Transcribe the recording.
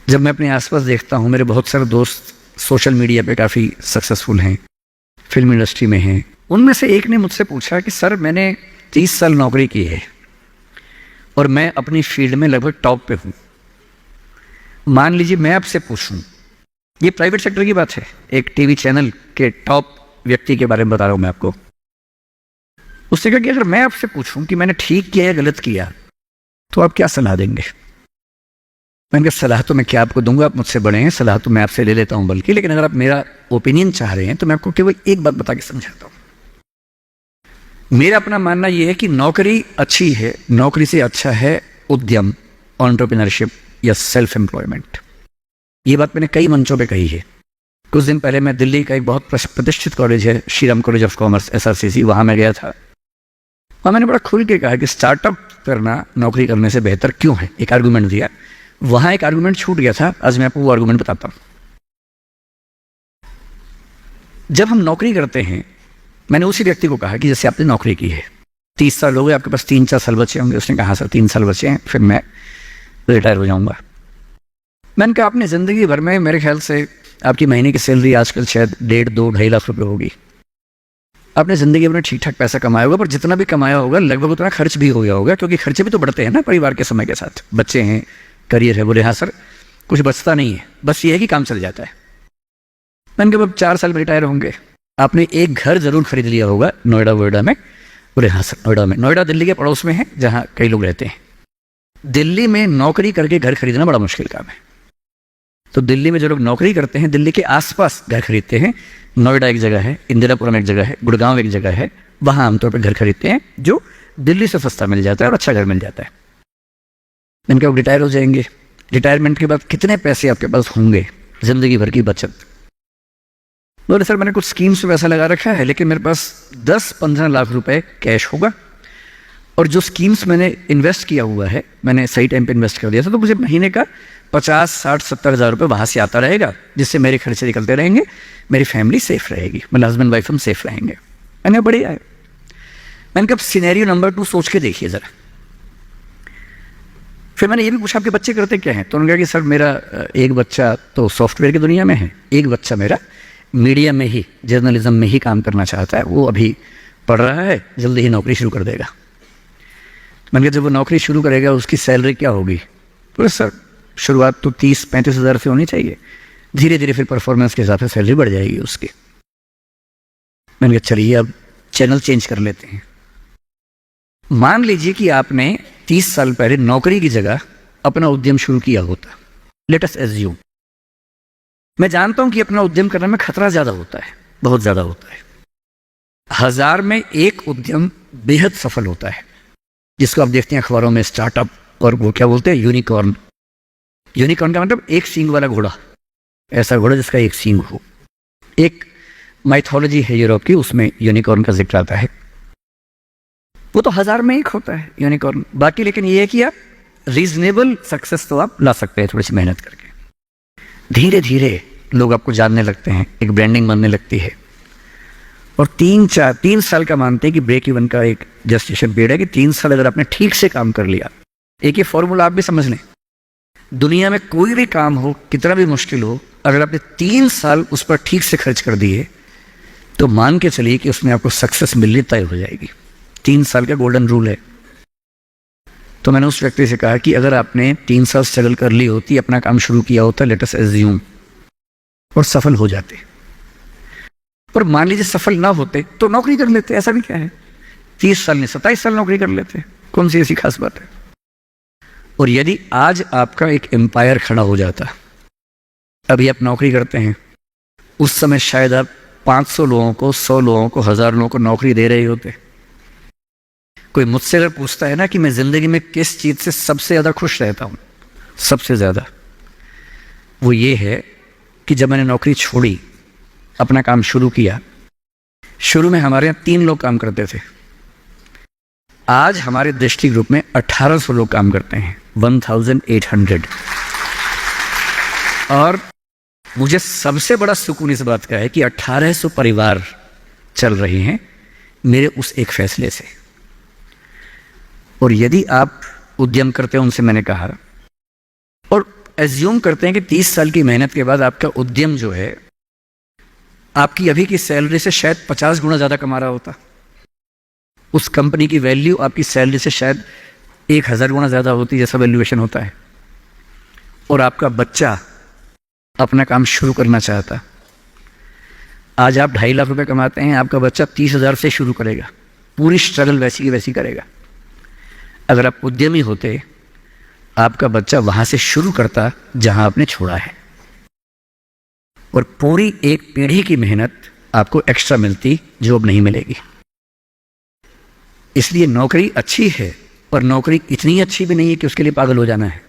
जब मैं अपने आसपास देखता हूँ, मेरे बहुत सारे दोस्त सोशल मीडिया पे काफ़ी सक्सेसफुल हैं, फिल्म इंडस्ट्री में हैं। उनमें से एक ने मुझसे पूछा कि सर, मैंने 30 साल नौकरी की है और मैं अपनी फील्ड में लगभग टॉप पे हूँ। मान लीजिए मैं आपसे पूछूं, ये प्राइवेट सेक्टर की बात है, एक टीवी चैनल के टॉप व्यक्ति के बारे में बता रहा हूं मैं आपको। उसने कहा कि अगर मैं आपसे पूछूं कि मैंने ठीक किया या गलत किया तो आप क्या सलाह देंगे? मैंने कहा सलाह तो मैं क्या आपको दूंगा, आप मुझसे बड़े हैं, सलाह तो मैं आपसे ले लेता हूं बल्कि, लेकिन अगर आप मेरा ओपिनियन चाह रहे हैं तो मैं आपको केवल एक बात बता के समझाता हूं। मेरा अपना मानना यह है कि नौकरी अच्छी है, नौकरी से अच्छा है उद्यम, एंटरप्रेन्योरशिप या सेल्फ एम्प्लॉयमेंट। ये बात मैंने कई मंचों पे कही है। कुछ दिन पहले मैं दिल्ली का एक बहुत प्रतिष्ठित कॉलेज है, Shriram college of commerce, SRCC, वहां मैं गया था। वहां मैंने बड़ा खुल के कहा कि स्टार्टअप करना नौकरी करने से बेहतर क्यों है, एक आर्गूमेंट दिया। वहां एक आर्गूमेंट छूट गया था, आज मैं आपको वो आर्गूमेंट बताता हूं। जब हम नौकरी करते हैं, मैंने उसी व्यक्ति को कहा कि जैसे आपने नौकरी की है, 30 साल हो गए, आपके पास 3-4 साल बचे होंगे। उसने कहा सर 3 साल बचे हैं, फिर मैं रिटायर हो जाऊंगा। मैंने कहा आपने जिंदगी भर में, मेरे ख्याल से आपकी महीने की सैलरी आजकल शायद 1.5-2-2.5 लाख रुपए होगी। आपने जिंदगी भर ठीक ठाक पैसा कमाया होगा, पर जितना भी कमाया होगा लगभग उतना खर्च भी हो गया होगा, क्योंकि खर्चे भी तो बढ़ते हैं ना परिवार के समय के साथ। बच्चे हैं, करियर है। बोले हाँ सर, कुछ बचता नहीं है, बस ये है कि काम चल जाता है। मैंने कहा अब 4 साल में रिटायर होंगे, आपने एक घर जरूर खरीद लिया होगा नोएडा वोएडा में। बोले हाँ सर, नोएडा में। नोएडा दिल्ली के पड़ोस में है, जहाँ कई लोग रहते हैं। दिल्ली में नौकरी करके घर खरीदना बड़ा मुश्किल काम है। तो दिल्ली में जो लोग नौकरी करते हैं, दिल्ली के आसपास घर खरीदते हैं। नोएडा एक जगह है, इंदिरापुरम एक जगह है, गुड़गांव एक जगह है, वहां आमतौर पर घर खरीदते हैं, जो दिल्ली से सस्ता मिल जाता है और अच्छा घर मिल जाता है। मैंने कहा रिटायर हो जाएंगे, रिटायरमेंट के बाद कितने पैसे आपके पास होंगे, जिंदगी भर की बचत? बोले सर मैंने कुछ स्कीम्स में पैसा लगा रखा है, लेकिन मेरे पास 10-15 लाख रुपए कैश होगा, और जो स्कीम्स मैंने इन्वेस्ट किया हुआ है, मैंने सही टाइम पे इन्वेस्ट कर दिया था, तो मुझे महीने का 50-60-70 हज़ार रुपये वहाँ से आता रहेगा, जिससे मेरे खर्चे निकलते रहेंगे, मेरी फैमिली सेफ रहेगी, मेरे हस्बैंड वाइफ हम सेफ रहेंगे। मैंने बढ़िया है। मैंने कहा सिनेरियो नंबर 2 सोच के देखिए ज़रा। फिर मैंने ये भी पूछा आपके बच्चे करते क्या हैं? तो उन्होंने कहा कि सर मेरा एक बच्चा तो सॉफ्टवेयर की दुनिया में है, एक बच्चा मेरा मीडिया में ही, जर्नलिज्म में ही काम करना चाहता है, वो अभी पढ़ रहा है, जल्दी ही नौकरी शुरू कर देगा। मैंने कहा जब वो नौकरी शुरू करेगा उसकी सैलरी क्या होगी? बोले सर शुरुआत तो 30-35 हज़ार से होनी चाहिए, धीरे धीरे फिर परफॉर्मेंस के हिसाब से सैलरी बढ़ जाएगी उसकी। मैंने कहा चलिए अब चैनल चेंज कर लेते हैं। मान लीजिए कि आपने 30 साल पहले नौकरी की जगह अपना उद्यम शुरू किया होता। लेट अस एज्यूम, मैं जानता हूं कि अपना उद्यम करने में खतरा ज्यादा होता है, बहुत ज्यादा होता है। 1000 में एक उद्यम बेहद सफल होता है, जिसको आप देखते हैं अखबारों में, स्टार्टअप, और वो क्या बोलते हैं, यूनिकॉर्न। यूनिकॉर्न का मतलब एक सींग वाला घोड़ा, ऐसा घोड़ा जिसका एक सींग हो। एक माइथोलॉजी है यूरोप की, उसमें यूनिकॉर्न का जिक्र आता है। वो तो 1000 में एक होता है यूनिकॉर्न। बाकी लेकिन ये है कि आप रीजनेबल सक्सेस तो आप ला सकते हैं थोड़ी सी मेहनत करके। धीरे धीरे लोग आपको जानने लगते हैं, एक ब्रांडिंग बनने लगती है, और 3 साल का मानते हैं कि ब्रेक इवन का एक जस्टिफिकेशन पीरियड है कि 3 साल अगर आपने ठीक से काम कर लिया। एक ये फॉर्मूला आप भी समझ लें, दुनिया में कोई भी काम हो, कितना भी मुश्किल हो, अगर आपने 3 साल उस पर ठीक से खर्च कर दिए तो मान के चलिए कि उसमें आपको सक्सेस मिलनी तय हो जाएगी। 3 साल का गोल्डन रूल है। तो मैंने उस व्यक्ति से कहा कि अगर आपने 3 साल स्ट्रगल कर ली होती, अपना काम शुरू किया होता, लेट अस एज्यूम, और सफल हो जाते, पर मान लीजिए सफल ना होते तो नौकरी कर लेते, ऐसा भी क्या है, 30 साल नहीं 27 साल नौकरी कर लेते, कौन सी ऐसी खास बात है। और यदि आज आपका एक एम्पायर खड़ा हो जाता, अभी आप नौकरी करते हैं, उस समय शायद आप 500 लोगों को, 100 लोगों को, 1000 लोगों को नौकरी दे रहे होते। कोई मुझसे अगर पूछता है ना कि मैं जिंदगी में किस चीज से सबसे ज्यादा खुश रहता हूं, सबसे ज्यादा, वो ये है कि जब मैंने नौकरी छोड़ी, अपना काम शुरू किया। शुरू में हमारे यहाँ 3 लोग काम करते थे, आज हमारे दृष्टि ग्रुप में 1800 लोग काम करते हैं, 1800। और मुझे सबसे बड़ा सुकून इस बात का है कि 1800 परिवार चल रहे हैं मेरे उस एक फैसले से। और यदि आप उद्यम करते हो, उनसे मैंने कहा, और एज्यूम करते हैं कि 30 साल की मेहनत के बाद आपका उद्यम जो है आपकी अभी की सैलरी से शायद 50 गुना ज़्यादा कमा रहा होता। उस कंपनी की वैल्यू आपकी सैलरी से शायद 1000 गुना ज़्यादा होती, जैसा वैल्यूएशन होता है। और आपका बच्चा अपना काम शुरू करना चाहता। आज आप 2.5 लाख रुपए कमाते हैं, आपका बच्चा 30,000 से शुरू करेगा, पूरी स्ट्रगल वैसी की वैसी करेगा। अगर आप उद्यमी होते, आपका बच्चा वहाँ से शुरू करता जहाँ आपने छोड़ा है, और पूरी एक पीढ़ी की मेहनत आपको एक्स्ट्रा मिलती जो अब नहीं मिलेगी। इसलिए नौकरी अच्छी है, पर नौकरी इतनी अच्छी भी नहीं है कि उसके लिए पागल हो जाना है।